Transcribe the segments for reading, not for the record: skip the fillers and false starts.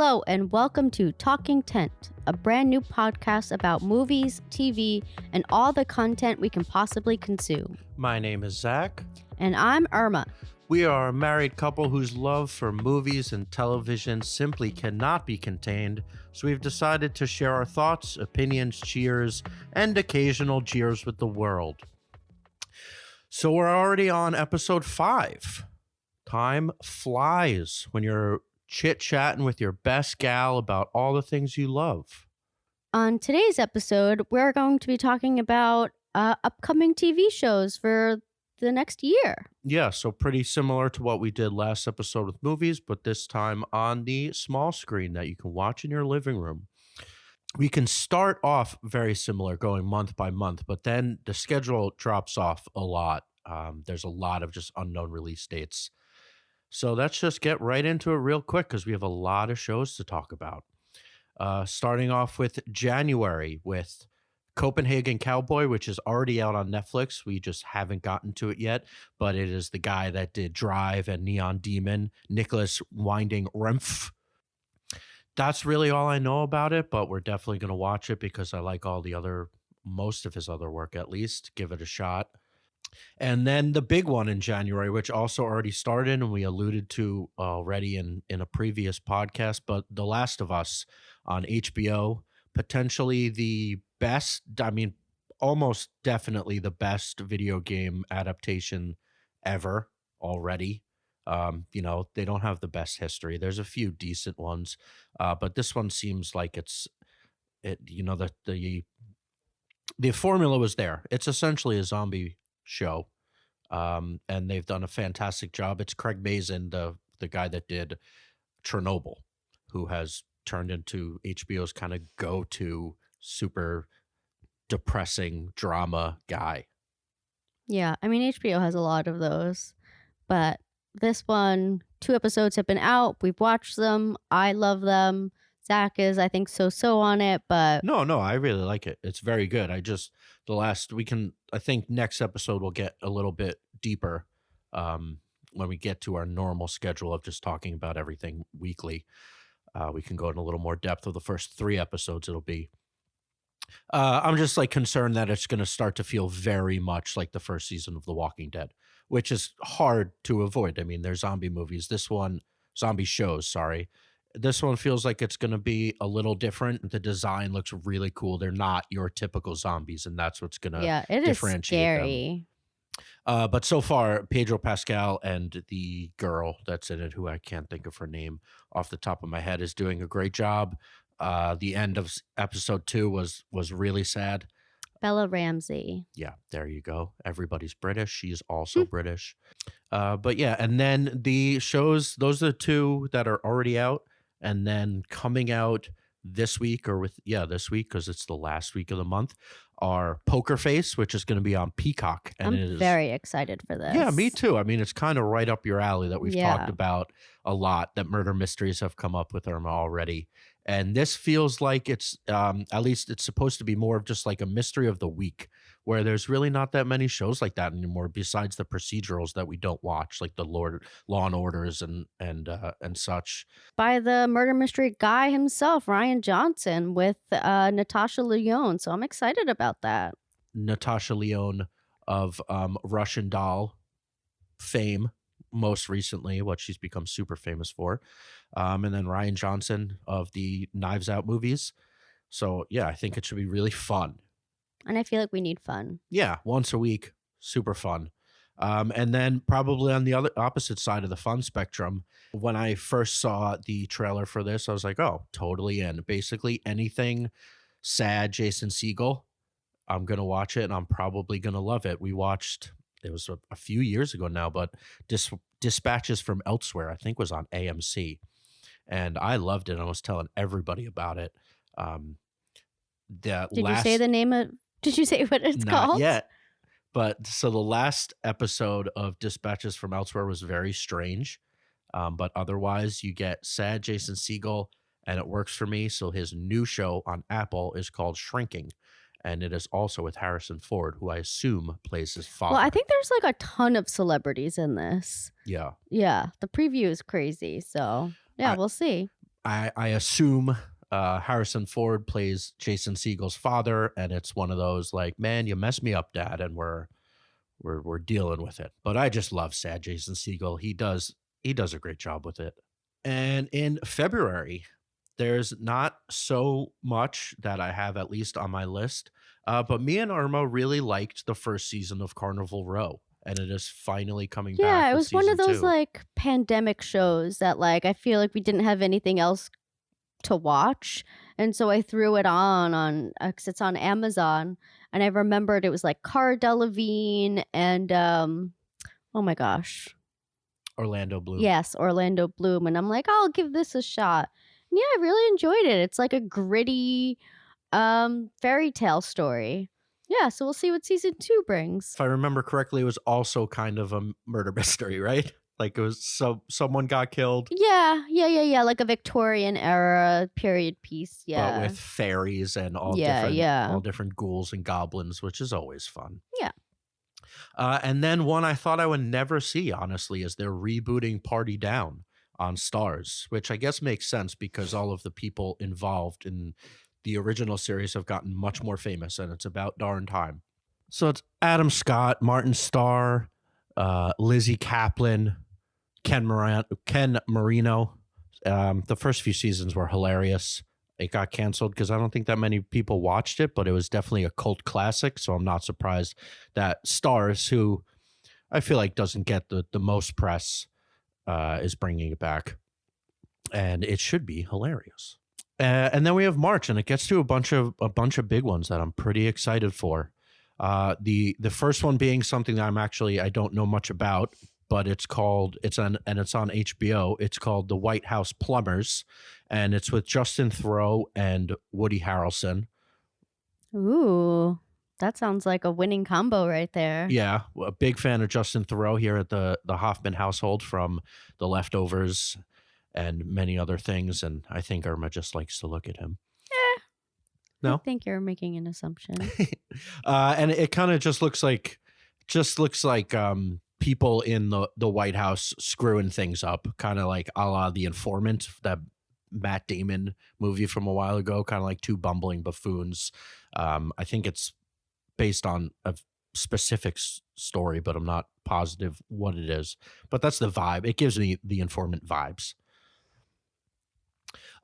Hello and welcome to Talking Tent, a brand new podcast about movies, TV, and all the content we can possibly consume. My name is Zach. And I'm Irma. We are a married couple whose love for movies and television simply cannot be contained, so we've decided to share our thoughts, opinions, cheers, and occasional jeers with the world. So we're already on episode 5. Time flies when you're chit-chatting with your best gal about all the things you love. On today's episode, we're going to be talking about upcoming TV shows for the next year. Yeah, so pretty similar to what we did last episode with movies, but this time on the small screen that you can watch in your living room. We can start off very similar, going month by month, but then the schedule drops off a lot. There's a lot of just unknown release dates. So let's just get right into it real quick because we have a lot of shows to talk about. Starting off with January with Copenhagen Cowboy, which is already out on Netflix. We just haven't gotten to it yet, but it is the guy that did Drive and Neon Demon, Nicholas Winding Refn. That's really all I know about it, but we're definitely going to watch it because I like most of his other work at least. Give it a shot. And then the big one in January, which also already started and we alluded to already in a previous podcast, but The Last of Us on HBO, potentially the best, almost definitely the best video game adaptation ever already. They don't have the best history. There's a few decent ones, but this one seems like the formula was there. It's essentially a zombie show, and they've done a fantastic job. It's Craig Mazin, the guy that did Chernobyl, who has turned into HBO's kind of go-to super depressing drama guy. Yeah, HBO has a lot of those, but this one, 2 episodes have been out. We've watched them. I love them. Zach is, I think, so on it, but... No, I really like it. It's very good. I think next episode we'll get a little bit deeper when we get to our normal schedule of just talking about everything weekly. We can go in a little more depth of the first 3 episodes it'll be. I'm just concerned that it's going to start to feel very much like the first season of The Walking Dead, which is hard to avoid. There's zombie movies. Zombie shows, sorry. This one feels like it's going to be a little different. The design looks really cool. They're not your typical zombies, and that's what's going to differentiate them. But so far, Pedro Pascal and the girl that's in it, who I can't think of her name off the top of my head, is doing a great job. The end of episode 2 was really sad. Bella Ramsey. Yeah, there you go. Everybody's British. She's also British. But yeah, and then the shows, those are the 2 that are already out. And then coming out this week, this week, because it's the last week of the month, are Poker Face, which is going to be on Peacock. And I'm very excited for this. Yeah, me too. It's kind of right up your alley that we've talked about a lot, that murder mysteries have come up with Irma already. And this feels like it's, at least it's supposed to be more of just like a mystery of the week, where there's really not that many shows like that anymore, besides the procedurals that we don't watch, like the Law and Orders and such. By the murder mystery guy himself, Rian Johnson, with Natasha Lyonne. So I'm excited about that. Natasha Lyonne of Russian Doll fame, most recently, what she's become super famous for. And then Rian Johnson of the Knives Out movies. So yeah, I think it should be really fun. And I feel like we need fun. Yeah, once a week, super fun. And then probably on the opposite side of the fun spectrum, when I first saw the trailer for this, I was like, oh, totally in. Basically anything sad Jason Segel, I'm going to watch it and I'm probably going to love it. We watched, it was a few years ago now, but Dispatches from Elsewhere, I think, was on AMC. And I loved it. I was telling everybody about it. Did you say the name of... Did you say what it's called? Not yet. But so the last episode of Dispatches from Elsewhere was very strange. But otherwise, you get sad Jason Segel, and it works for me. So his new show on Apple is called Shrinking. And it is also with Harrison Ford, who I assume plays his father. Well, I think there's a ton of celebrities in this. Yeah. Yeah. The preview is crazy. So, yeah, we'll see. I assume Harrison Ford plays Jason Segel's father, and it's one of those like, man, you messed me up, Dad, and we're dealing with it. But I just love sad Jason Segel. He does a great job with it. And in February, there's not so much that I have at least on my list. But me and Irma really liked the first season of Carnival Row, and it is finally coming back Yeah, it with was one of season those two. like pandemic shows that like I feel like we didn't have anything else to watch, and so I threw it on 'cause it's on Amazon, and I remembered it was like Cara Delevingne and oh my gosh, Orlando Bloom. yes, Orlando Bloom, and I'm like, I'll give this a shot. And yeah, I really enjoyed it. It's like a gritty fairy tale story. Yeah, so we'll see what season 2 brings. If I remember correctly, it was also kind of a murder mystery, right? Like it was someone got killed, Yeah, like a Victorian era period piece. but Yeah. with fairies and Yeah. all different ghouls and goblins, which is always fun. Yeah. And then one I thought I would never see, honestly, is they're rebooting Party Down on Stars, which I guess makes sense because all of the people involved in the original series have gotten much more famous, and it's about darn time. So it's Adam Scott, Martin Starr, Lizzie Kaplan, Ken Marino. The first few seasons were hilarious. It got canceled because I don't think that many people watched it, but it was definitely a cult classic. So I'm not surprised that Stars, who I feel like doesn't get the most press, is bringing it back, and it should be hilarious. And then we have March, and it gets to a bunch of big ones that I'm pretty excited for. The first one being something that I don't know much about, but it's on HBO. It's called The White House Plumbers, and it's with Justin Theroux and Woody Harrelson. Ooh, that sounds like a winning combo right there. Yeah, a big fan of Justin Theroux here at the Hoffman household from The Leftovers and many other things, and I think Irma just likes to look at him. I No? think you're making an assumption. And it kind of just looks like people in the White House screwing things up, kind of like a la The Informant, that Matt Damon movie from a while ago, kind of like two bumbling buffoons. I think it's based on a specific story, but I'm not positive what it is. But that's the vibe. It gives me The Informant vibes.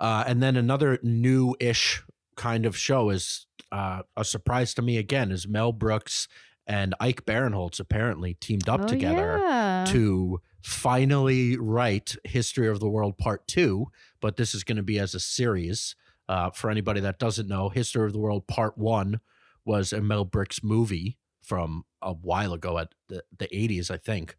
And then another new-ish kind of show is a surprise to me again, is Mel Brooks and Ike Barinholtz apparently teamed up together Yeah. to finally write History of the World Part 2, but this is going to be as a series. For anybody that doesn't know, History of the World Part 1 was a Mel Brooks movie from a while ago at the 80s, I think.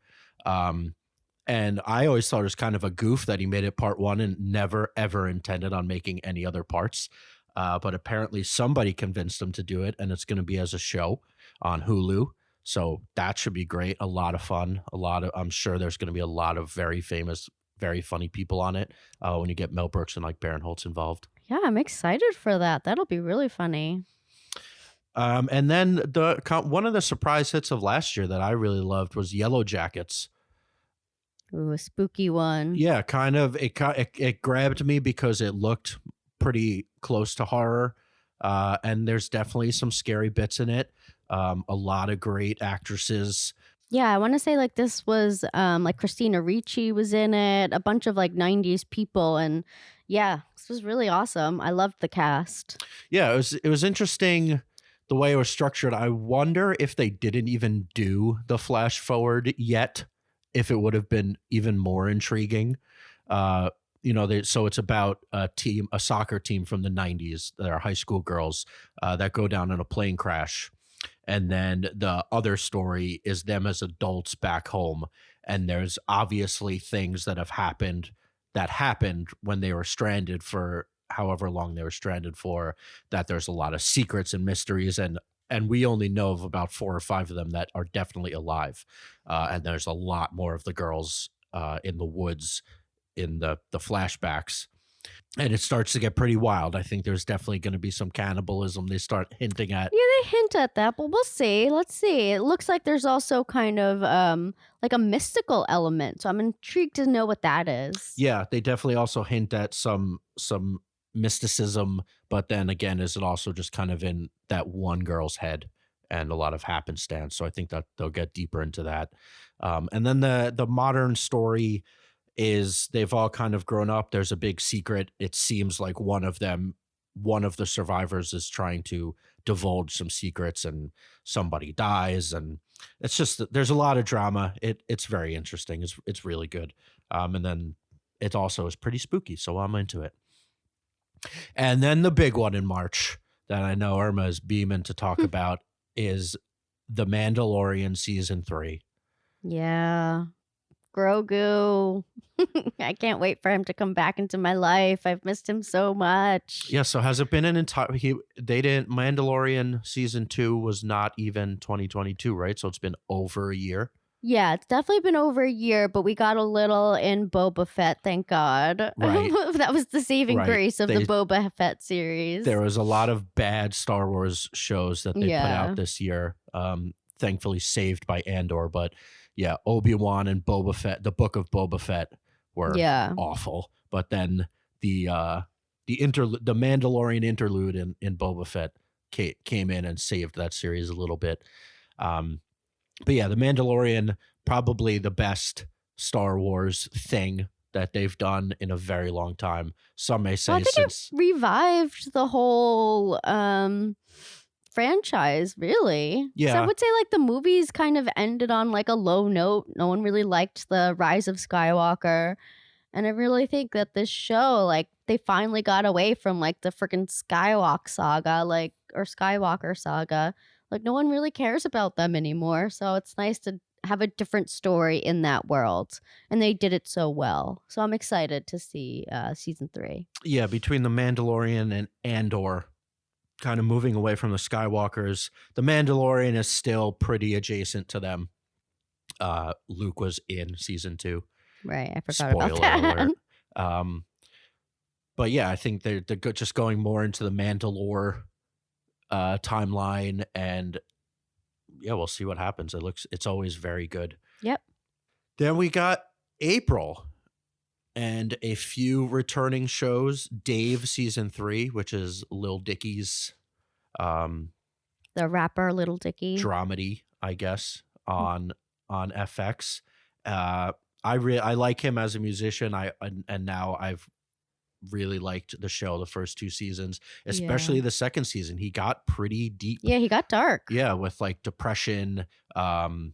And I always thought it was kind of a goof that he made it part 1 and never, ever intended on making any other parts. But apparently somebody convinced him to do it, and it's going to be as a show on Hulu. So that should be great. A lot of fun. I'm sure there's going to be a lot of very famous, very funny people on it when you get Mel Brooks and like Barinholtz involved. Yeah, I'm excited for that. That'll be really funny. And then one of the surprise hits of last year that I really loved was Yellow Jackets. Ooh, a spooky one. Yeah, kind of. It grabbed me because it looked pretty close to horror, and there's definitely some scary bits in it. A lot of great actresses. Yeah, I want to say like this was like Christina Ricci was in it, a bunch of like 90s people, and yeah, this was really awesome. I loved the cast. Yeah, it was interesting the way it was structured. I wonder if they didn't even do the flash forward yet, if it would have been even more intriguing. So it's about a soccer team from the 90s that are high school girls that go down in a plane crash. And then the other story is them as adults back home. And there's obviously things that happened when they were stranded for however long they were stranded for, that there's a lot of secrets and mysteries. And we only know of about 4 or 5 of them that are definitely alive. And there's a lot more of the girls in the woods in the flashbacks. And it starts to get pretty wild. I think there's definitely going to be some cannibalism they start hinting at. Yeah, they hint at that, but we'll see. Let's see. It looks like there's also kind of like a mystical element. So I'm intrigued to know what that is. Yeah, they definitely also hint at some mysticism, but then again, is it also just kind of in that one girl's head and a lot of happenstance? So I think that they'll get deeper into that. And then the modern story is they've all kind of grown up. There's a big secret. It seems like one of the survivors is trying to divulge some secrets and somebody dies. And it's just, there's a lot of drama. It's very interesting. It's really good. And then it also is pretty spooky. So I'm into it. And then the big one in March that I know Irma is beaming to talk about is The Mandalorian season 3. Yeah. Grogu. I can't wait for him to come back into my life. I've missed him so much. Yeah, so has it been an entire Mandalorian season 2 was not even 2022, right? So it's been over a year. Yeah, it's definitely been over a year, but we got a little in Boba Fett, thank God. Right. That was the saving grace of the Boba Fett series. There was a lot of bad Star Wars shows that they put out this year. Thankfully saved by Andor, but yeah, Obi-Wan and Boba Fett, the book of Boba Fett were awful. But then the Mandalorian interlude in Boba Fett came in and saved that series a little bit. But yeah, The Mandalorian, probably the best Star Wars thing that they've done in a very long time. Some may say it revived the whole franchise, really. Yeah. So I would say like the movies kind of ended on like a low note. No one really liked the Rise of Skywalker. And I really think that this show, like, they finally got away from like the freaking Skywalker saga. Like, no one really cares about them anymore. So it's nice to have a different story in that world. And they did it so well. So I'm excited to see season 3. Yeah, between The Mandalorian and Andor, kind of moving away from the Skywalkers, The Mandalorian is still pretty adjacent to them. Luke was in season 2. Right, I forgot about that. Alert. But yeah, I think they're just going more into the Mandalore timeline, and yeah, we'll see what happens. It's always very good. Yep. Then we got April and a few returning shows. Dave season 3, which is Lil Dicky's the rapper Lil Dicky dramedy, I guess, on FX. I like him as a musician. And now I've really liked the show the first 2 seasons, especially the second season. He got pretty deep. Yeah, he got dark. Yeah, with like depression and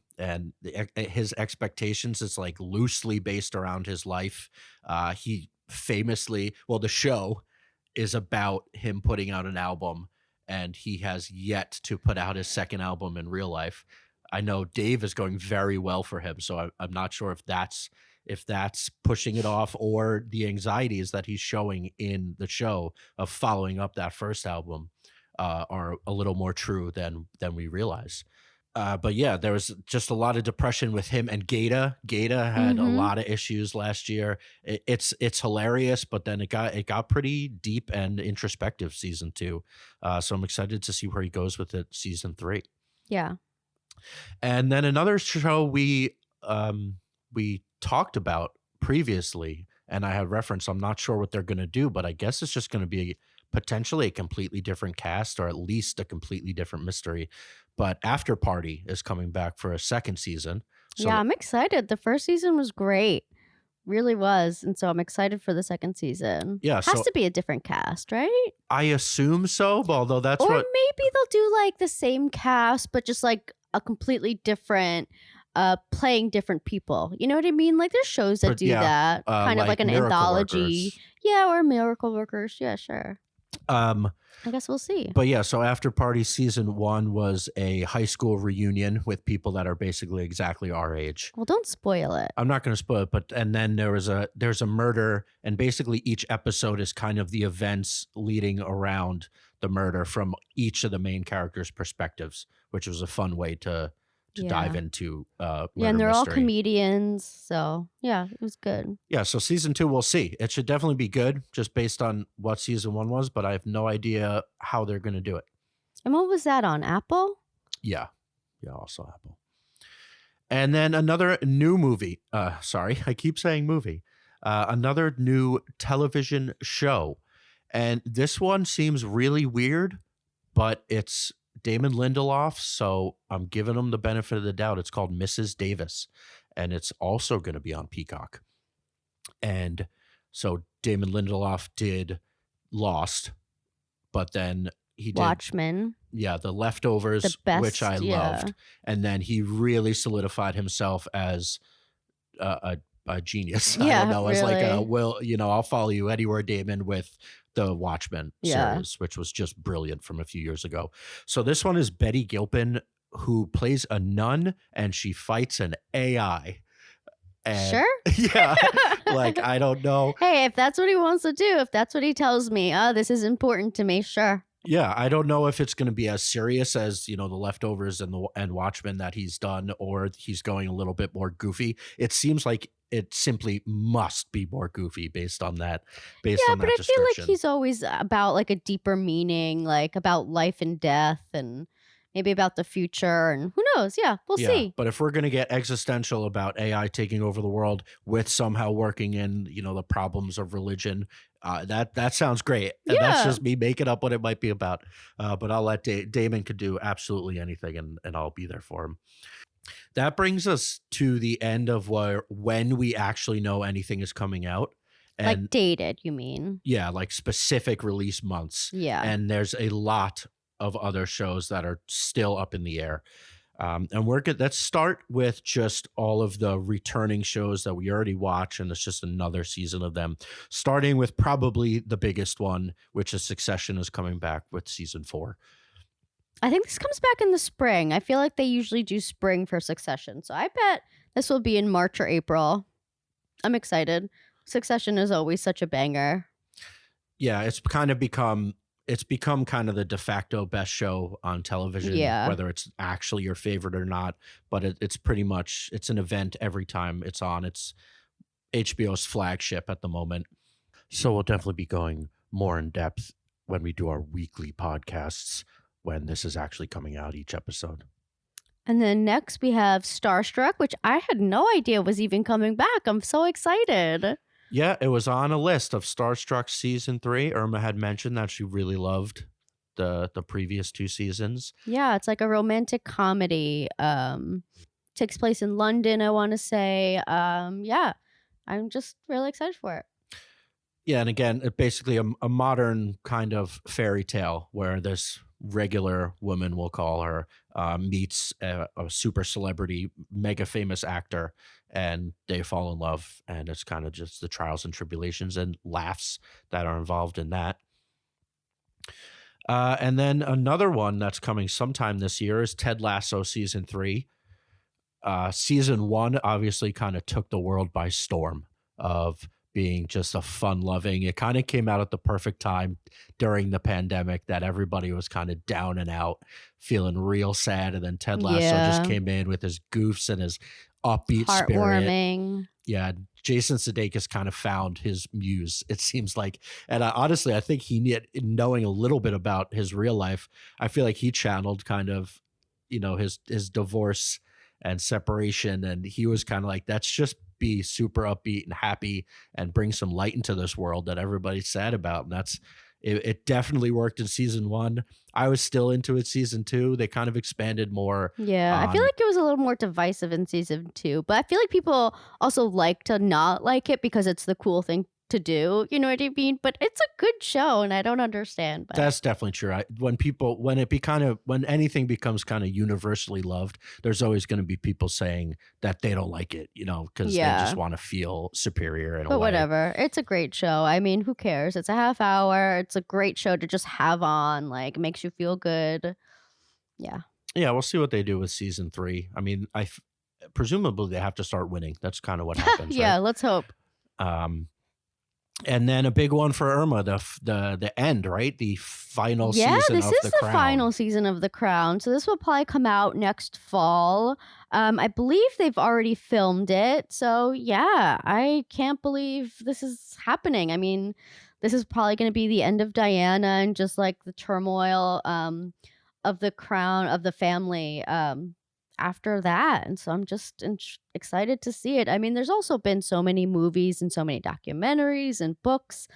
his expectations. It's like loosely based around his life. He famously, well, the show is about him putting out an album, and he has yet to put out his second album in real life. I know Dave is going very well for him, so I'm not sure if that's pushing it off, or the anxieties that he's showing in the show of following up that first album are a little more true than we realize. But yeah, there was just a lot of depression with him and Gata. Gata had a lot of issues last year. It's hilarious, but then it got pretty deep and introspective season 2. So I'm excited to see where he goes with it season 3. Yeah. And then another show we talked about previously, and I had referenced, I'm not sure what they're going to do, but I guess it's just going to be potentially a completely different cast, or at least a completely different mystery. But After Party is coming back for a second season. So yeah, I'm excited. The first season was great. Really was. And so I'm excited for the second season. Yeah. It has to be a different cast, right? I assume so, although that's or maybe they'll do like the same cast, but just like a completely different playing different people. You know what I mean? Like there's shows that do that. Kind of like an anthology. Workers. Yeah, or Miracle Workers. Yeah, sure. I guess we'll see. But yeah, so After Party season 1 was a high school reunion with people that are basically exactly our age. Well, don't spoil it. I'm not going to spoil it, and then there's a murder, and basically each episode is kind of the events leading around the murder from each of the main characters' perspectives, which was a fun way to to dive Yeah. into Yeah, murder and they're all mystery. comedians, so yeah, it was good. Yeah, so season 2, we'll see. It should definitely be good just based on what season 1 was, but I have no idea how they're going to do it. And what was that on Apple? Yeah. Yeah, also Apple. And then another new movie. Sorry, I keep saying movie. Another new television show. And this one seems really weird, but it's Damon Lindelof, so I'm giving him the benefit of the doubt. It's called Mrs. Davis, and it's also going to be on Peacock. And so Damon Lindelof did Lost, but then he did Watchmen. The Leftovers, The best, which I yeah. loved, and then he really solidified himself as a genius. I Yeah, don't know, as like a really. I'll follow you anywhere, Damon, with the Watchmen Yeah. series, which was just brilliant from a few years ago. So this one is Betty Gilpin, who plays a nun, and she fights an AI. And Sure. yeah, like I don't know. Hey, if that's what he wants to do, if that's what he tells me, this is important to me, sure. Yeah, I don't know if it's going to be as serious as, the Leftovers and Watchmen that he's done, or he's going a little bit more goofy. It seems like it simply must be more goofy based on that. Yeah, but I feel description. like he's always about like a deeper meaning, like about life and death, and maybe about the future, and who knows? Yeah, we'll see. But if we're going to get existential about AI taking over the world with somehow working in, the problems of religion, that sounds great. And that's Yeah. just me making up what it might be about. But I'll let Damon could do absolutely anything, and I'll be there for him. That brings us to the end of when we actually know anything is coming out. And Like dated, you mean? yeah, like specific release months. Yeah. And there's a lot of other shows that are still up in the air. And let's start with just all of the returning shows that we already watch, and it's just another season of them. Starting with probably the biggest one, which is Succession, is coming back with season 4. I think this comes back in the spring. I feel like they usually do spring for Succession. So I bet this will be in March or April. I'm excited. Succession is always such a banger. Yeah, it's become kind of the de facto best show on television, Yeah. whether it's actually your favorite or not. But it's pretty much, it's an event every time it's on. It's HBO's flagship at the moment. So we'll definitely be going more in depth when we do our weekly podcasts, when this is actually coming out, each episode. And then next we have Starstruck, which I had no idea was even coming back. I'm so excited. Yeah, it was on a list of Starstruck season 3. Irma had mentioned that she really loved the previous 2 seasons. Yeah, it's like a romantic comedy. Takes place in London, I want to say. Yeah, I'm just really excited for it. Yeah, and again, it basically a modern kind of fairy tale where this regular woman, we'll call her, meets a super celebrity, mega famous actor, and they fall in love. And it's kind of just the trials and tribulations and laughs that are involved in that. And then another one that's coming sometime this year is Ted Lasso season 3. Season 1 obviously kind of took the world by storm of being just a fun-loving. It kind of came out at the perfect time during the pandemic that everybody was kind of down and out, feeling real sad. And then Ted Lasso just came in with his goofs and his upbeat spirit. Heartwarming. Yeah, Jason Sudeikis kind of found his muse, it seems like. And honestly, I think knowing a little bit about his real life, I feel like he channeled kind of, his divorce and separation. And he was kind of like, that's just be super upbeat and happy and bring some light into this world that everybody's sad about. And it definitely worked in season 1. I was still into it season 2. They kind of expanded more. Yeah, I feel like it was a little more divisive in season 2, but I feel like people also like to not like it because it's the cool thing to do. You know what I mean? But it's a good show, and I don't understand. But that's definitely true. When anything becomes kind of universally loved, there's always going to be people saying that they don't like it, because they just want to feel superior in a way. But whatever, it's a great show. I mean, who cares? It's a half hour. It's a great show to just have on. Like, it makes you feel good. Yeah. Yeah, we'll see what they do with season 3. I mean, presumably they have to start winning. That's kind of what happens. Yeah, right? let's hope. And then a big one for Irma, the end, right? The final Yeah, season this of is The the Crown. final season of The Crown. So this will probably come out next fall. I believe they've already filmed it. So yeah, I can't believe this is happening. I mean, this is probably going to be the end of Diana and just like the turmoil of the crown of the family after that. And so I'm just excited to see it. I mean, there's also been so many movies and so many documentaries and books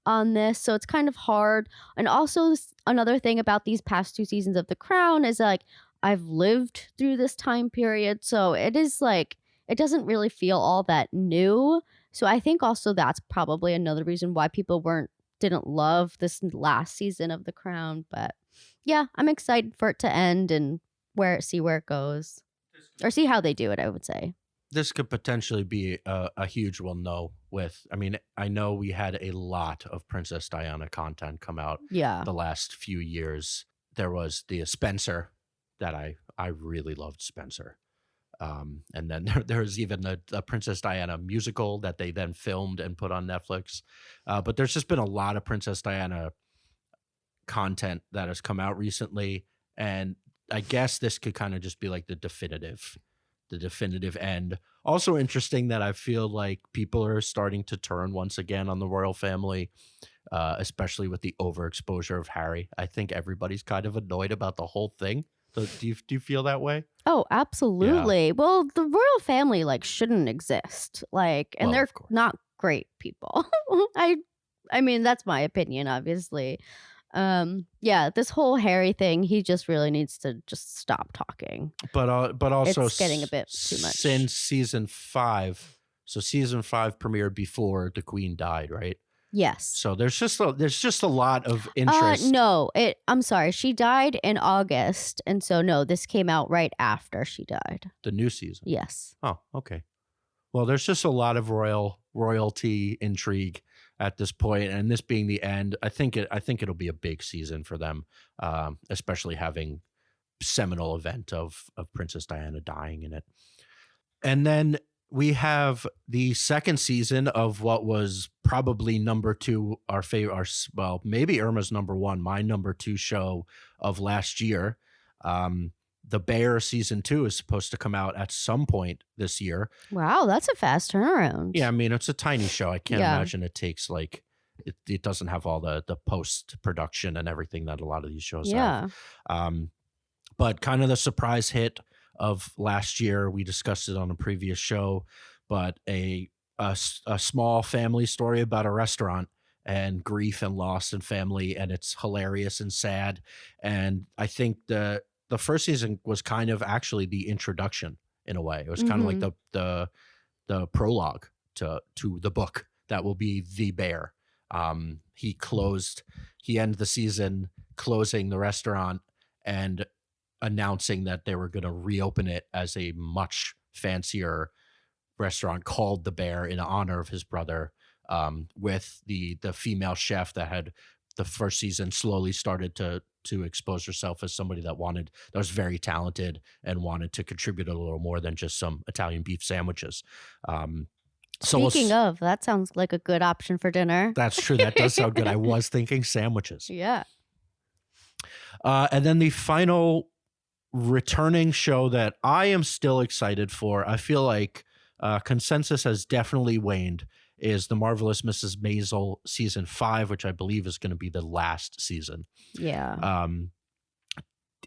on this, so it's kind of hard. And also another thing about these past 2 seasons of The Crown is like I've lived through this time period, so it is like it doesn't really feel all that new. So I think also that's probably another reason why people didn't love this last season of The Crown. But yeah, I'm excited for it to end and see where it goes, or see how they do it, I would say. This could potentially be a huge one, though. I mean, I know we had a lot of Princess Diana content come out Yeah. the last few years. There was the Spencer that I really loved Spencer. And then there was even the Princess Diana musical that they then filmed and put on Netflix. But there's just been a lot of Princess Diana content that has come out recently. And I guess this could kind of just be like the definitive end. Also interesting that I feel like people are starting to turn once again on the royal family, especially with the overexposure of Harry. I think everybody's kind of annoyed about the whole thing. So do you feel that way? Oh, absolutely. Well, the royal family like shouldn't exist. Like, and Well, they're of course. not great people. I mean, that's my opinion, obviously. Yeah, this whole Harry thing, he just really needs to just stop talking. But also It's getting a bit too much. Since season 5. So season 5 premiered before the Queen died, right? Yes. So there's just a lot of interest. No, I'm sorry. She died in August, and so no, this came out right after she died. The new season. Yes. Oh, okay. Well, there's just a lot of royalty intrigue at this point, and this being the end, I think it'll be a big season for them, especially having seminal event of Princess Diana dying in it. And then we have the second season of what was probably number 2, our favorite, well, maybe Irma's number 1, my number 2 show of last year. The Bear season 2 is supposed to come out at some point this year. Wow, that's a fast turnaround. Yeah, I mean, it's a tiny show. I can't imagine it takes like it doesn't have all the post production and everything that a lot of these shows have. But kind of the surprise hit of last year, we discussed it on a previous show, but a small family story about a restaurant and grief and loss and family, and it's hilarious and sad. And I think the first season was kind of actually the introduction in a way. It was kind of like the prologue to the book that will be The Bear. He ended the season closing the restaurant and announcing that they were going to reopen it as a much fancier restaurant called The Bear in honor of his brother, with the female chef that had the first season slowly started to expose herself as somebody that was very talented and wanted to contribute a little more than just some Italian beef sandwiches. Speaking of, that sounds like a good option for dinner. That's true. That does sound good. I was thinking sandwiches. Yeah. And then the final returning show that I am still excited for, I feel like consensus has definitely waned, is The Marvelous Mrs. Maisel season 5, which I believe is going to be the last season. Yeah.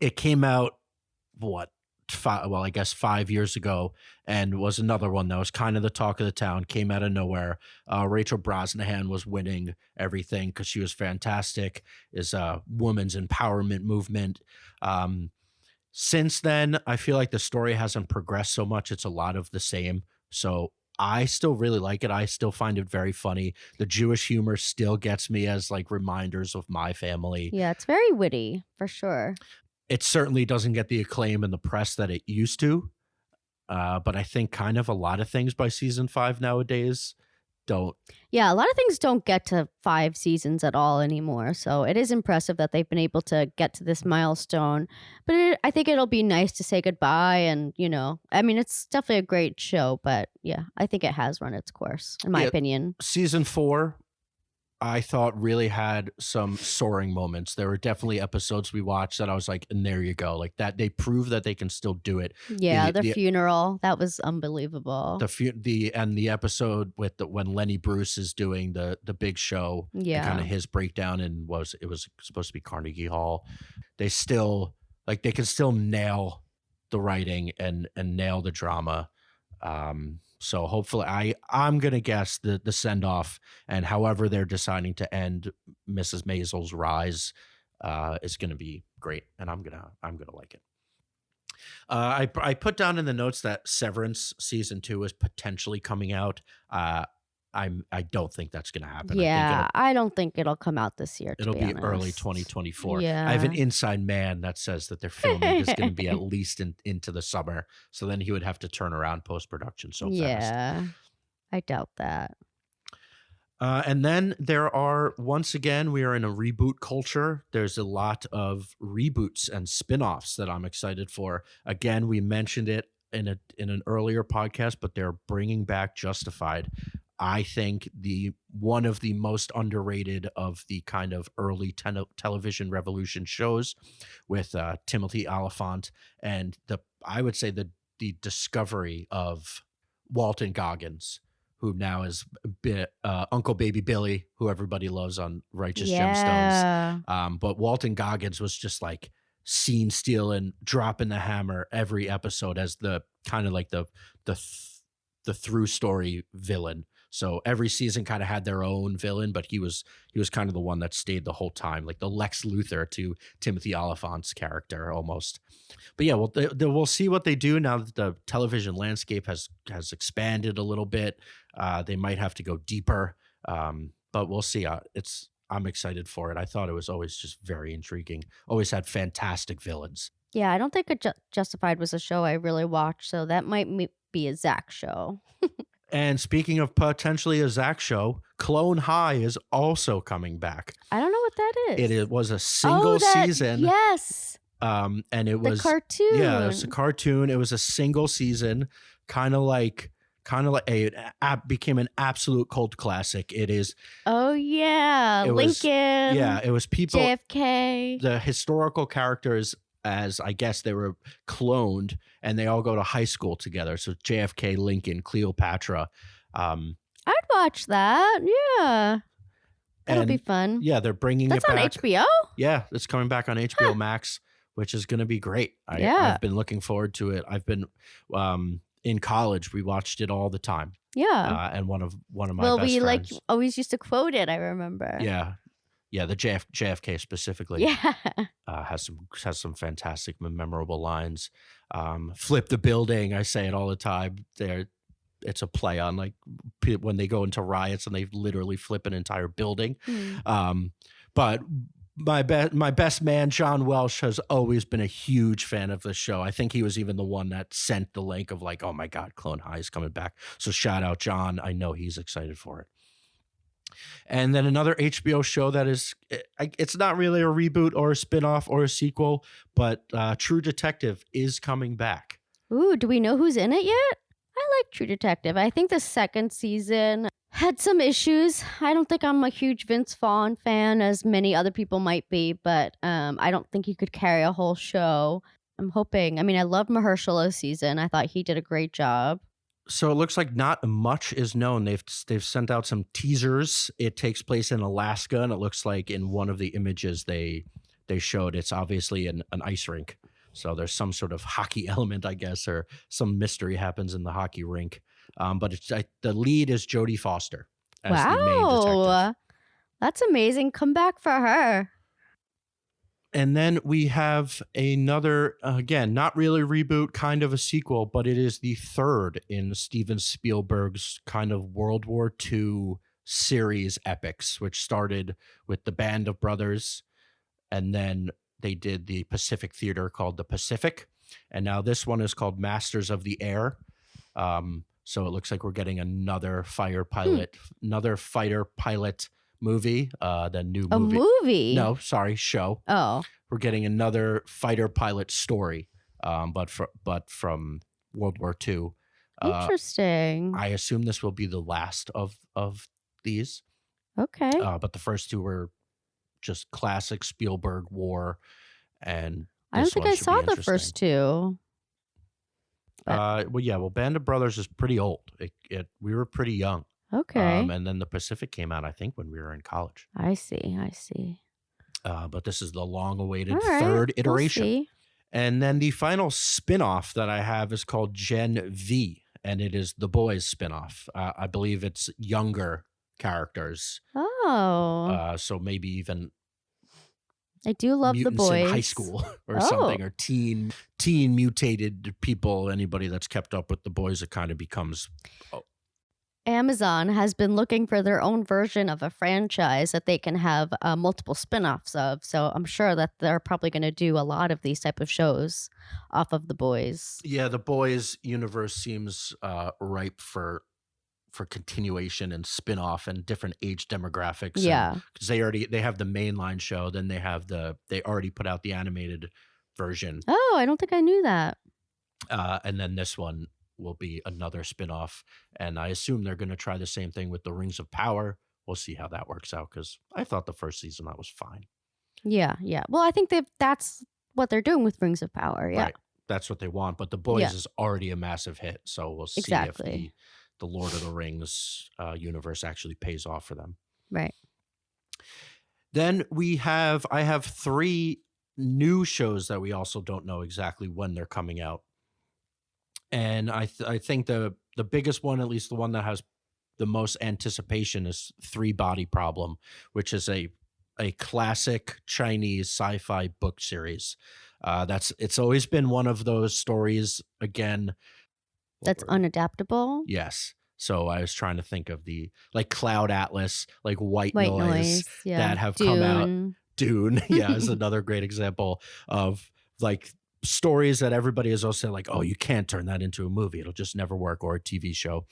It came out, I guess 5 years ago, and was another one that was kind of the talk of the town, came out of nowhere. Rachel Brosnahan was winning everything because she was fantastic, is a women's empowerment movement. Since then, I feel like the story hasn't progressed so much. It's a lot of the same. So I still really like it. I still find it very funny. The Jewish humor still gets me as like reminders of my family. Yeah, it's very witty, for sure. It certainly doesn't get the acclaim in the press that it used to. But I think kind of a lot of things by season 5 nowadays don't. Yeah, a lot of things don't get to 5 seasons at all anymore. So it is impressive that they've been able to get to this milestone. But I think it'll be nice to say goodbye. And, I mean, it's definitely a great show. But yeah, I think it has run its course, in my opinion. Season 4 I thought really had some soaring moments. There were definitely episodes we watched that I was like, and there you go. Like that, they prove that they can still do it. Yeah, The the the funeral, that was unbelievable. the episode with when Lenny Bruce is doing the big show and kind Yeah. of his breakdown, and it was supposed to be Carnegie Hall. They still like they can still nail the writing and nail the drama. So hopefully I'm gonna guess the send off and however they're deciding to end Mrs. Maisel's rise is gonna be great, and I'm gonna like it. I put down in the notes that Severance season 2 is potentially coming out. I don't think that's gonna happen. I think Yeah, I don't think it'll come out this year, to it'll be be early honest. 2024. I have an Yeah. inside man that says that their filming is going to be at least into the summer. So then he would have to turn around post production so fast. Yeah, I doubt that. And then there are, once again, we are in a reboot culture. There's a lot of reboots and spin-offs that I'm excited for. Again, we mentioned it in an earlier podcast, but they're bringing back Justified. I think one of the most underrated of the kind of early television revolution shows with Timothy Oliphant and I would say the discovery of Walton Goggins, who now is Uncle Baby Billy, who everybody loves on Righteous Gemstones. Yeah. But Walton Goggins was just like scene stealing, dropping the hammer every episode as the kind of like the through story villain. So every season kind of had their own villain, but he was kind of the one that stayed the whole time, like the Lex Luthor to Timothy Oliphant's character almost. But yeah, we'll see what they do now that the television landscape has expanded a little bit. They might have to go deeper, but we'll see. I'm excited for it. I thought it was always just very intriguing. Always had fantastic villains. Yeah, I don't think Justified was a show I really watched, so that might be a Zach show. And speaking of potentially a Zach show, Clone High is also coming back. I don't know what that is. It was a single season. Yes. And it was the cartoon. Yeah, it was a cartoon. It was a single season, kind of like it became an absolute cult classic. It is. Oh yeah, Lincoln. It was people. JFK. The historical characters, as I guess they were cloned, and they all go to high school together. So JFK, Lincoln, Cleopatra. I'd watch that. Yeah. That'll be fun. Yeah, they're bringing That's it back. on HBO? Yeah, it's coming back on HBO Max, which is going to be great. Yeah. I've been looking forward to it. I've been in college. We watched it all the time. Yeah. And one of my best we friends. always used to quote it, I remember. Yeah. Yeah, the JFK specifically. Yeah. Has some fantastic memorable lines. Flip the building, I say it all the time. It's a play on like when they go into riots and they literally flip an entire building. But my best man John Welsh has always been a huge fan of the show. I think he was even the one that sent the link of like, oh my God, Clone High is coming back. So shout out John. I know he's excited for it. And then another HBO show that is, it's not really a reboot or a spinoff or a sequel, but True Detective is coming back. Ooh, do we know who's in it yet? I like True Detective. I think the second season had some issues. I don't think I'm a huge Vince Vaughn fan, as many other people might be, but I don't think he could carry a whole show. I'm hoping. I mean, I love Mahershala's season. I thought he did a great job. So it looks like not much is known. They've sent out some teasers. It takes place in Alaska, and it looks like in one of the images they showed, it's obviously an ice rink. So there's some sort of hockey element, I guess, or some mystery happens in the hockey rink. But the lead is Jodie Foster as the main detective. That's amazing. Come back for her. And then we have another, again, not really reboot, kind of a sequel, but it is the third in Steven Spielberg's kind of World War II series epics, which started with the Band of Brothers, and then they did the Pacific Theater called The Pacific, and now this one is called Masters of the Air. So it looks like we're getting another fighter pilot movie. The new movie. A movie? No, sorry, show. Oh. We're getting another fighter pilot story, but from World War II. Interesting. I assume this will be the last of these. Okay. But the first two were just classic Spielberg war, and I don't this think one I should be saw the interesting. first two. But Well, Band of Brothers is pretty old. We were pretty young. okay. And then the Pacific came out, I think, when we were in college. I see. I see. But this is the All long-awaited right. third We'll iteration. see. And then the final spin-off that I have is called Gen V, and it is the boys spin-off. I believe it's younger characters. Oh, So maybe even I do love the mutants in high boys. school or Oh, something, or teen mutated people. Anybody that's kept up with the boys, it kind of becomes. Oh, Amazon has been looking for their own version of a franchise that they can have multiple spin-offs of. So I'm sure that they're probably going to do a lot of these type of shows off of the boys. yeah, the boys universe seems ripe for continuation and spin-off and different age demographics, and Yeah. because they have the mainline show, then they already put out the animated version, Oh, I don't think I knew that. and then this one will be another spin-off, and I assume they're going to try the same thing with the Rings of Power. We'll see how that works out, because I thought the first season that was fine. Yeah, yeah. Well, I think that's what they're doing with Rings of Power. Yeah. Right, that's what they want, but the Yeah, boys is already a massive hit, so we'll see if exactly. the Lord of the Rings universe actually pays off for them. Right. Then I have three new shows that we also don't know exactly when they're coming out. And I think the biggest one, at least the one that has the most anticipation, is Three Body Problem, which is a classic Chinese sci-fi book series. It's always been one of those stories again. That's unadaptable. Yes. So I was trying to think of the like Cloud Atlas, like White White Noise noise. Yeah. that have come out. Dune. Dune, yeah, is another great example of like stories that everybody has also like, oh, you can't turn that into a movie; it'll just never work, or a TV show.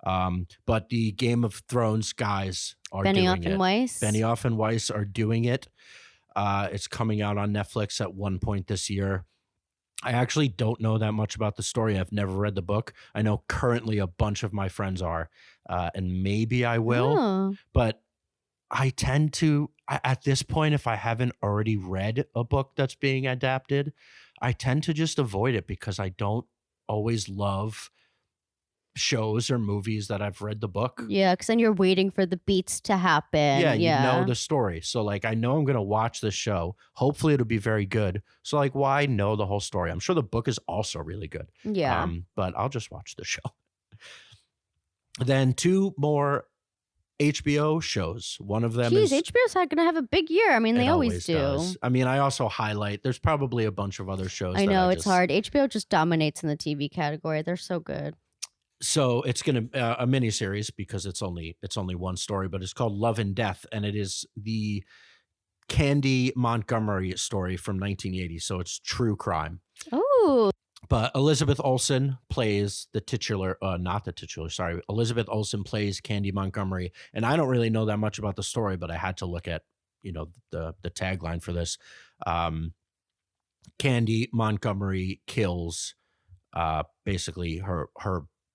But the Game of Thrones guys are Benioff doing and it. Weiss. Benioff and Weiss are doing it. It's coming out on Netflix at one point this year. I actually don't know that much about the story. I've never read the book. I know currently a bunch of my friends are, and maybe I will, Oh. but I tend to, at this point, if I haven't already read a book that's being adapted, I tend to just avoid it because I don't always love shows or movies that I've read the book. Yeah, because then you're waiting for the beats to happen. Yeah, you know Yeah. the story. So like I know I'm going to watch this show. Hopefully it'll be very good. So like why know the whole story? I'm sure the book is also really good. Yeah. But I'll just watch the show. Then two more HBO shows. One of them Geez, is HBO's going to have a big year. I mean, they it always do. does. I mean, I also highlight there's probably a bunch of other shows I that know I it's just hard. HBO just dominates in the TV category. They're so good. So it's going to a mini series because it's only one story, but it's called Love and Death, and it is the Candy Montgomery story from 1980. So it's true crime. Oh, But Elizabeth Olsen plays the titular, not the titular, sorry. Elizabeth Olsen plays Candy Montgomery. And I don't really know that much about the story, but I had to look at, the tagline for this. Candy Montgomery kills basically her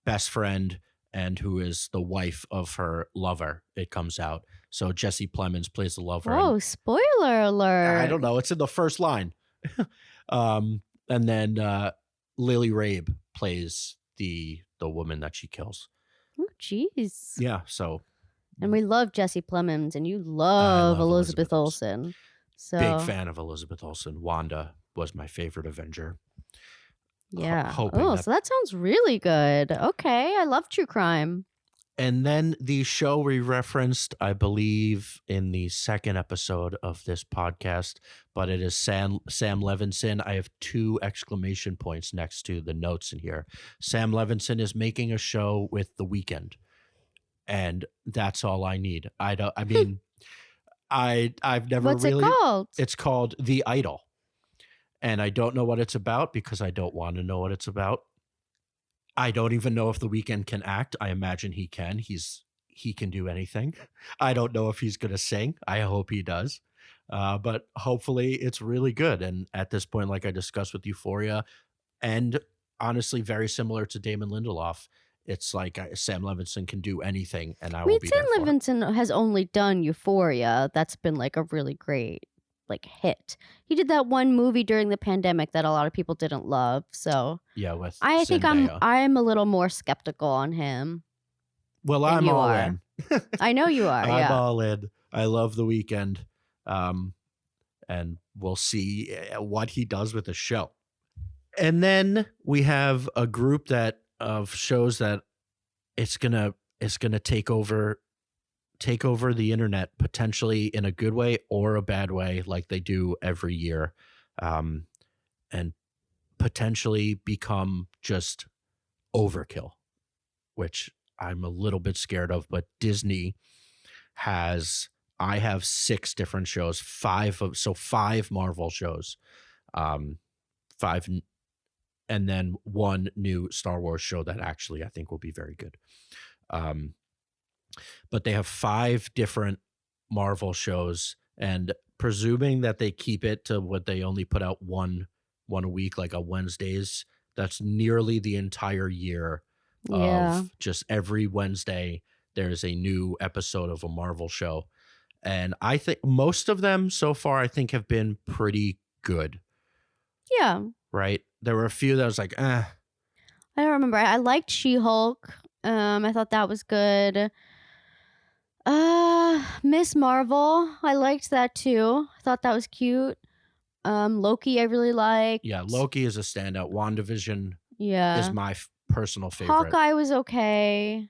best friend and who is the wife of her lover. It comes out. So Jesse Plemons plays the lover. whoa, spoiler alert. I don't know. It's in the first line. And then Lily Rabe plays the woman that she kills. Oh, jeez. Yeah, so And we love Jesse Plemons, and you love love Elizabeth Elizabeth Olsen. Olsen. So big fan of Elizabeth Olsen. Wanda was my favorite Avenger. yeah. Hoping Oh, that. so that sounds really good. Okay, I love true crime. And then the show we referenced, I believe, in the second episode of this podcast, but it is Sam Levinson. I have 2 exclamation points next to the notes in here. Sam Levinson is making a show with The Weeknd, and that's all I need. I've never What's really. it called? It's called The Idol, and I don't know what it's about because I don't want to know what it's about. I don't even know if The Weeknd can act. I imagine he can. He can do anything. I don't know if he's going to sing. I hope he does. But hopefully it's really good. And at this point, like I discussed with Euphoria, and honestly, very similar to Damon Lindelof, it's like Sam Levinson can do anything, and I I will mean, be Sam there for it. Levinson has only done Euphoria. That's been like a really great like hit. He did that one movie during the pandemic that a lot of people didn't love. So Yeah, with I think Zendaya. I'm a little more skeptical on him Well, than I'm you all are. in. I know you are. I'm Yeah. all in. I love The Weeknd, and we'll see what he does with the show. And then we have a group of shows that it's gonna take over the internet, potentially in a good way or a bad way, like they do every year, and potentially become just overkill, which I'm a little bit scared of. But Disney I have 6 different shows, 5 Marvel shows, 5, and then 1 new Star Wars show that actually I think will be very good. But they have 5 different Marvel shows, and presuming that they keep it to what they only put out one a week, like on Wednesdays, that's nearly the entire year Yeah. of just every Wednesday there's a new episode of a Marvel show. And I think most of them so far, I think, have been pretty good, Yeah. right? There were a few that was like, I don't remember. I liked She-Hulk. I thought that was good. Miss Marvel. I liked that too. I thought that was cute. Loki I really liked. yeah, Loki is a standout. WandaVision Yeah. is my personal favorite. Hawkeye was okay.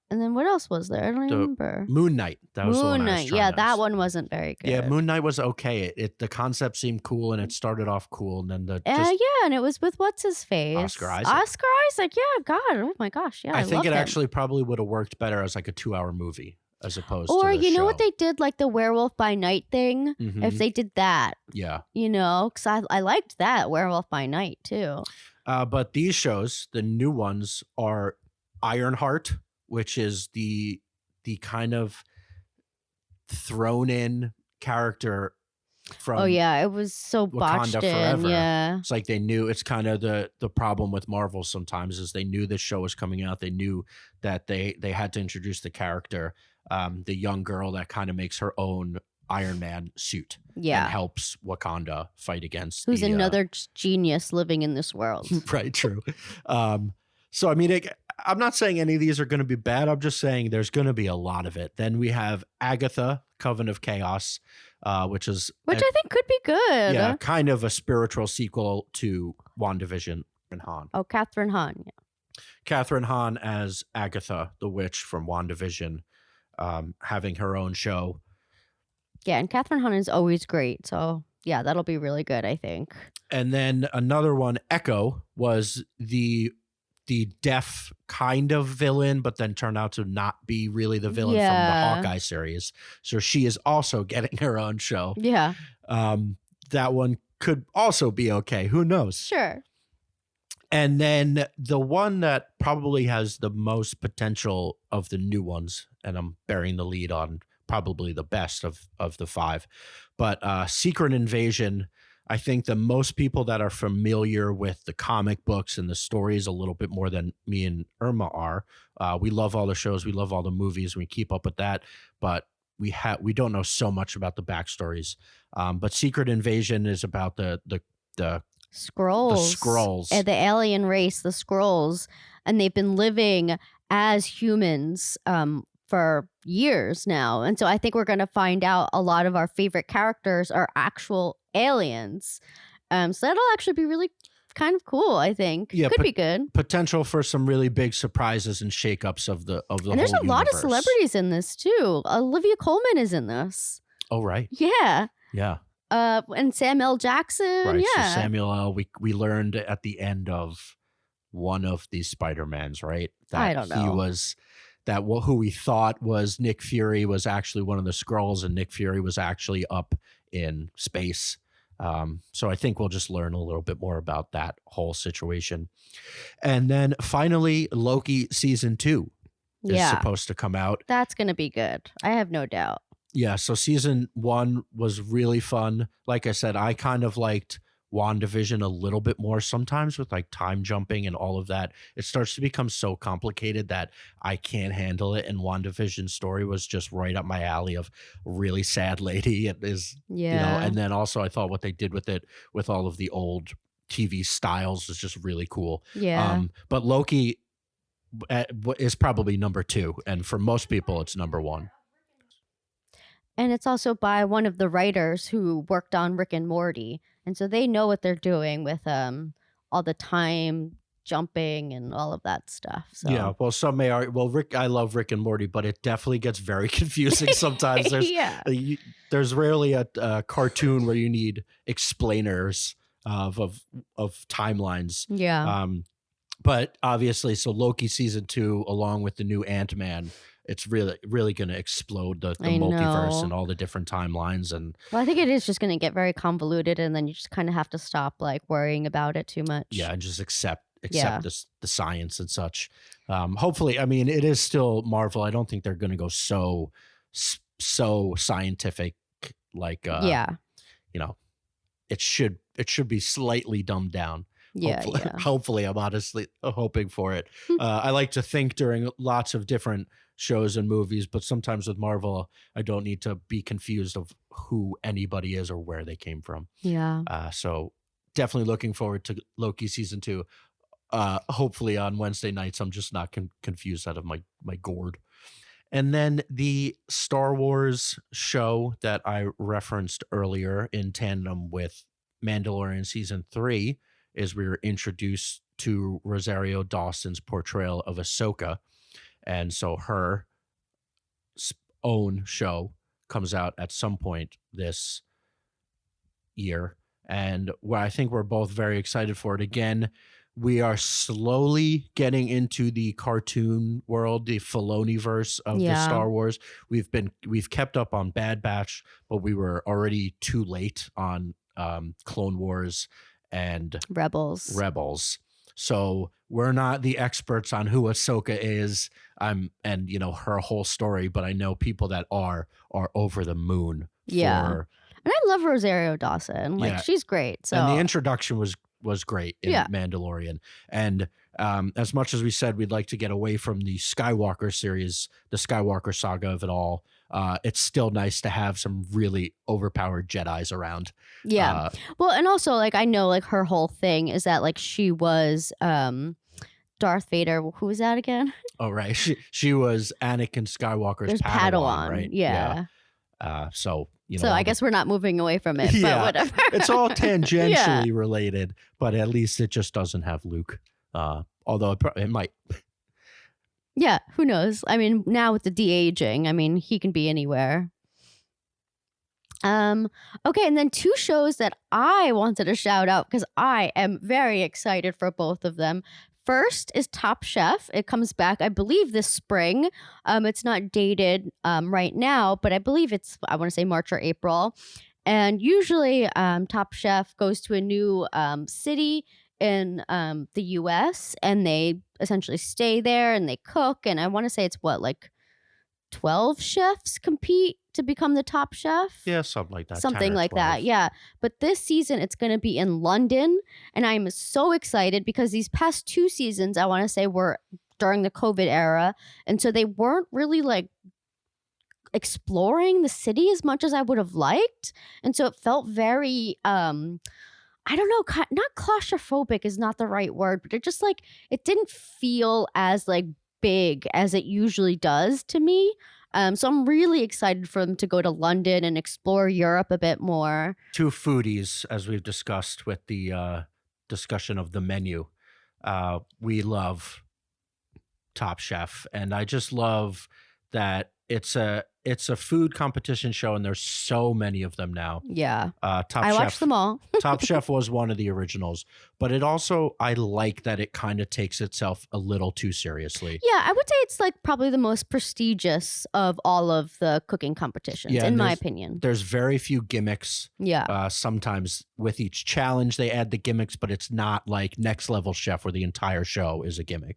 And then what else was there? I don't remember. Moon Knight. That was the one Moon I was Knight. trying Yeah, to that one wasn't very good. Yeah, Moon Knight was okay. The concept seemed cool, and it started off cool, and then yeah, and it was with what's his face? Oscar Isaac. Oscar Isaac. Yeah, God. Oh my gosh. Yeah, I think love it him. actually probably would have worked better as like a 2-hour movie as opposed to Or the you know what show. they did, like the Werewolf by Night thing. Mhm. If they did that, Yeah. you know, because I liked that Werewolf by Night too. But these shows, the new ones, are Ironheart, which is the kind of thrown in character from Oh yeah, it was so botched Wakanda in. Forever. Yeah. It's like they knew. It's kind of the problem with Marvel sometimes is they knew this show was coming out. They knew that they had to introduce the character, the young girl that kind of makes her own Iron Man suit and helps Wakanda fight against who's another genius living in this world. Right, true. So I mean, I'm not saying any of these are going to be bad. I'm just saying there's going to be a lot of it. Then we have Agatha, Coven of Chaos, which I think could be good. Yeah, kind of a spiritual sequel to WandaVision and Han. Oh, Catherine Hahn. Yeah. Catherine Hahn as Agatha, the witch from WandaVision, having her own show. Yeah, and Catherine Hahn is always great. So yeah, that'll be really good, I think. And then another one, Echo, was the deaf kind of villain, but then turned out to not be really the villain from the Hawkeye series. So she is also getting her own show. Yeah. That one could also be okay. Who knows? Sure. And then the one that probably has the most potential of the new ones, and I'm bearing the lead on probably the best of the 5, but Secret Invasion. I think the most people that are familiar with the comic books and the stories a little bit more than me and Irma are. We love all the shows. We love all the movies. We keep up with that. But we don't know so much about the backstories. But Secret Invasion is about the Skrulls. The Skrulls. The alien race, the Skrulls. And they've been living as humans for years now. And so I think we're going to find out a lot of our favorite characters are actual aliens. So that'll actually be really kind of cool, I think. Yeah, could be good. Potential for some really big surprises and shakeups of the And there's whole a lot universe. of celebrities in this too. Olivia Colman is in this. Oh, right. Yeah. Yeah. And Samuel L. Jackson. Right. Yeah. So Samuel L. We learned at the end of one of these Spider-Mans, right? That I don't know. He was who we thought was Nick Fury was actually one of the Skrulls, and Nick Fury was actually up in space. So I think we'll just learn a little bit more about that whole situation. And then finally, Loki season 2 is supposed to come out. That's going to be good. I have no doubt. Yeah. So season 1 was really fun. Like I said, I kind of liked WandaVision a little bit more sometimes with like time jumping and all of that. It starts to become so complicated that I can't handle it. And WandaVision's story was just right up my alley of really sad lady. It is, Yeah. and then also I thought what they did with it with all of the old TV styles was just really cool. Yeah. But Loki is probably number 2. And for most people, it's number 1. And it's also by one of the writers who worked on Rick and Morty. And so they know what they're doing with all the time jumping and all of that stuff. So Yeah, well, some may argue, well, I love Rick and Morty, but it definitely gets very confusing sometimes. Yeah. There's rarely a cartoon where you need explainers of timelines. Yeah. But obviously, so Loki season 2, along with the new Ant-Man, it's really, really going to explode the multiverse and all the different timelines. And Well, I think it is just going to get very convoluted, and then you just kind of have to stop like worrying about it too much. yeah, and just accept Yeah. the science and such. Hopefully, I mean, it is still Marvel. I don't think they're going to go so scientific. Like, Yeah. you know, it should be slightly dumbed down. Yeah. Hopefully, Yeah. hopefully, I'm honestly hoping for it. I like to think during lots of different shows and movies, but sometimes with Marvel, I don't need to be confused of who anybody is or where they came from. Yeah. So definitely looking forward to Loki season 2. Hopefully on Wednesday nights, I'm just not confused out of my gourd. And then the Star Wars show that I referenced earlier in tandem with Mandalorian season 3 is we were introduced to Rosario Dawson's portrayal of Ahsoka. And so her own show comes out at some point this year. And I think we're both very excited for it. Again, we are slowly getting into the cartoon world, the Filoni-verse of the Star Wars. We've kept up on Bad Batch, but we were already too late on Clone Wars and Rebels. So we're not the experts on who Ahsoka is, and her whole story, but I know people that are over the moon. Yeah. And I love Rosario Dawson. Like, she's great. So and the introduction was great in Mandalorian. And as much as we said we'd like to get away from the Skywalker series, the Skywalker saga of it all, it's still nice to have some really overpowered Jedis around. Yeah. Well, and also, like, I know, like, her whole thing is that, like, she was Darth Vader. Who was that again? Oh, right. She was Anakin Skywalker's Padawan, right? Yeah. So, so I guess we're not moving away from it, but whatever. It's all tangentially related, but at least it just doesn't have Luke. Although it might. Yeah, who knows? I mean, now with the de-aging, I mean, he can be anywhere. Okay, and then 2 shows that I wanted to shout out because I am very excited for both of them. First is Top Chef. It comes back, I believe, this spring. It's not dated right now, but I believe it's, I want to say March or April. And usually Top Chef goes to a new city in the US, and they essentially stay there and they cook. And I want to say it's like 12 chefs compete to become the top chef. Yeah, something like that. Something like that, yeah. But this season, it's going to be in London. And I'm so excited because these past 2 seasons, I want to say, were during the COVID era. And so they weren't really like exploring the city as much as I would have liked. And so it felt very, I don't know, not claustrophobic is not the right word, but it just like, it didn't feel as like big as it usually does to me. So I'm really excited for them to go to London and explore Europe a bit more. 2 foodies, as we've discussed with the discussion of the menu. We love Top Chef, and I just love that it's a food competition show, and there's so many of them now. Yeah. Top Chef, I watched them all. Top Chef was one of the originals, but it also, I like that it kind of takes itself a little too seriously. Yeah, I would say it's like probably the most prestigious of all of the cooking competitions, in my opinion. There's very few gimmicks. Yeah. Sometimes with each challenge, they add the gimmicks, but it's not like Next Level Chef where the entire show is a gimmick.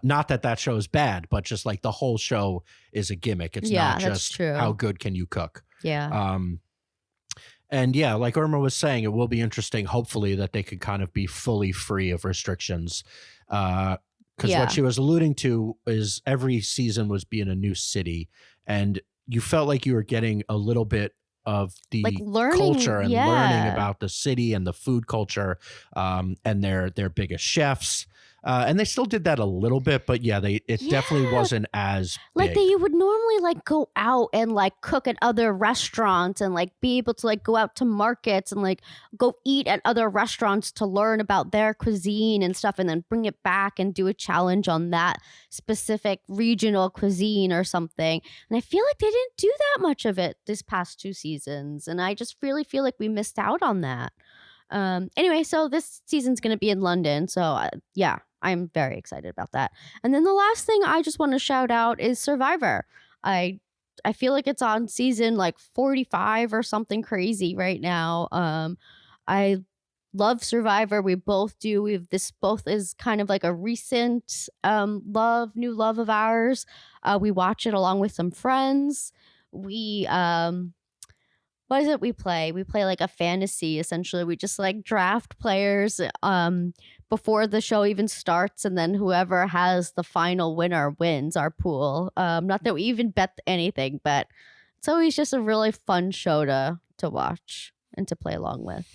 Not that show is bad, but just like the whole show is a gimmick. It's not just how good can you cook. Yeah. And yeah, like Irma was saying, it will be interesting, hopefully, that they could kind of be fully free of restrictions. Because what Yeah. she was alluding to is every season was being a new city, and you felt like you were getting a little bit of Like the learning, culture and learning yeah. about the city and the food culture, and their biggest chefs. And they still did that a little bit, but yeah, it definitely Yeah. wasn't as Like big. you would normally like go out and like cook at other restaurants and like be able to like go out to markets and like go eat at other restaurants to learn about their cuisine and stuff, and then bring it back and do a challenge on that specific regional cuisine or something. And I feel like they didn't do that much of it this past 2 seasons, and I just really feel like we missed out on that. Anyway, so this season's going to be in London. So yeah, I'm very excited about that. And then the last thing I just want to shout out is Survivor. I I feel like it's on season like 45 or something crazy right now. I love Survivor. We both do. This both is kind of like a recent new love of ours. We watch it along with some friends. We what is it we play? We play like a fantasy essentially. We just like draft players before the show even starts, and then whoever has the final winner wins our pool. Not that we even bet anything, but it's always just a really fun show to watch and to play along with.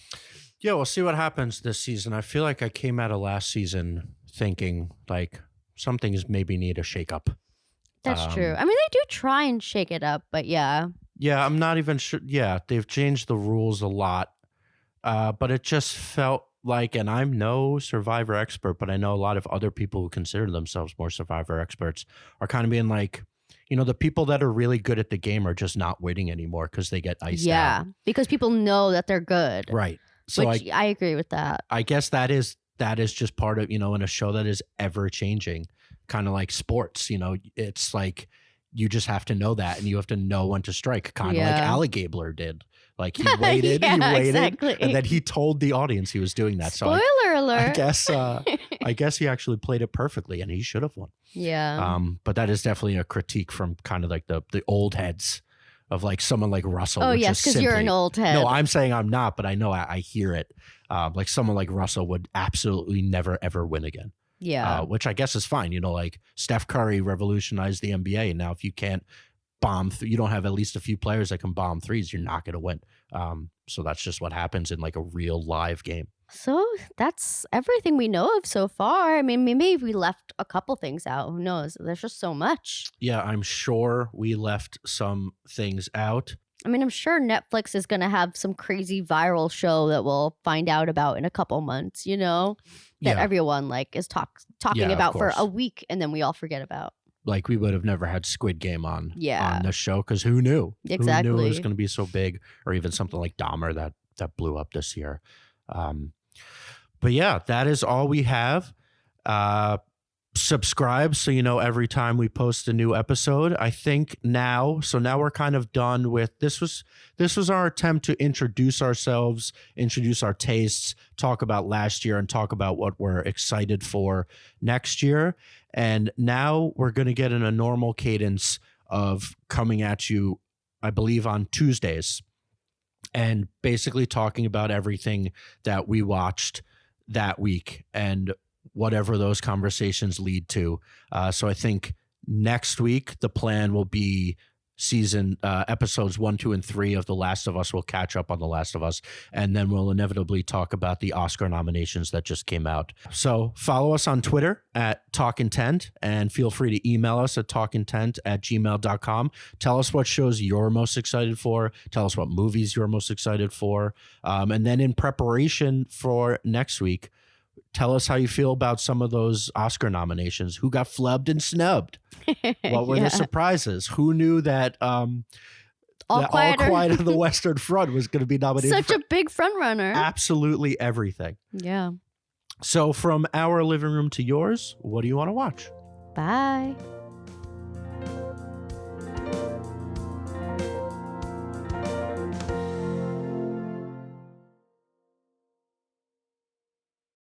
Yeah, we'll see what happens this season. I feel like I came out of last season thinking like some things maybe need a shakeup. That's true. I mean, they do try and shake it up, but yeah. Yeah, I'm not even sure. Yeah, they've changed the rules a lot, but it just felt like, and I'm no Survivor expert, but I know a lot of other people who consider themselves more Survivor experts are kind of being like, the people that are really good at the game are just not winning anymore because they get iced out. Yeah, because people know that they're good. Right. So which I agree with that. I guess that is just part of, in a show that is ever changing, kind of like sports, it's like you just have to know that, and you have to know when to strike, kind of like Alligabler did. Like he waited, exactly. and then he told the audience he was doing that. Spoiler alert. I guess he actually played it perfectly, and he should have won. Yeah. But that is definitely a critique from kind of like the old heads of like someone like Russell. Oh yes, because you're an old head. No, I'm saying I'm not, but I know I hear it. Like someone like Russell would absolutely never ever win again. Yeah. Which I guess is fine. Like Steph Curry revolutionized the NBA, and now if you can't bomb, you don't have at least a few players that can bomb threes, you're not going to win. So that's just what happens in like a real live game. So that's everything we know of so far. I mean, maybe we left a couple things out. Who knows? There's just so much. Yeah, I'm sure we left some things out. I mean, I'm sure Netflix is going to have some crazy viral show that we'll find out about in a couple months, that everyone like is talking about for a week, and then we all forget about. Like we would have never had Squid Game on this show, because who knew? Exactly. Who knew it was going to be so big, or even something like Dahmer that blew up this year. But yeah, that is all we have. Subscribe so every time we post a new episode. I think now we're kind of done with this. Was our attempt to introduce ourselves, introduce our tastes, talk about last year, and talk about what we're excited for next year. And now we're going to get in a normal cadence of coming at you, I believe, on Tuesdays, and basically talking about everything that we watched that week and whatever those conversations lead to. So I think next week the plan will be season episodes 1, 2, and 3 of The Last of Us. We'll catch up on The Last of Us, and then we'll inevitably talk about the Oscar nominations that just came out. So follow us on Twitter at Talkin, and feel free to email us at talkintent@gmail.com. Tell us what shows you're most excited for. Tell us what movies you're most excited for. And then in preparation for next week, tell us how you feel about some of those Oscar nominations. Who got flubbed and snubbed? What were the surprises? Who knew that All Quiet on the Western Front was going to be nominated? Such a big front runner. Absolutely everything. Yeah. So from our living room to yours, what do you want to watch? Bye.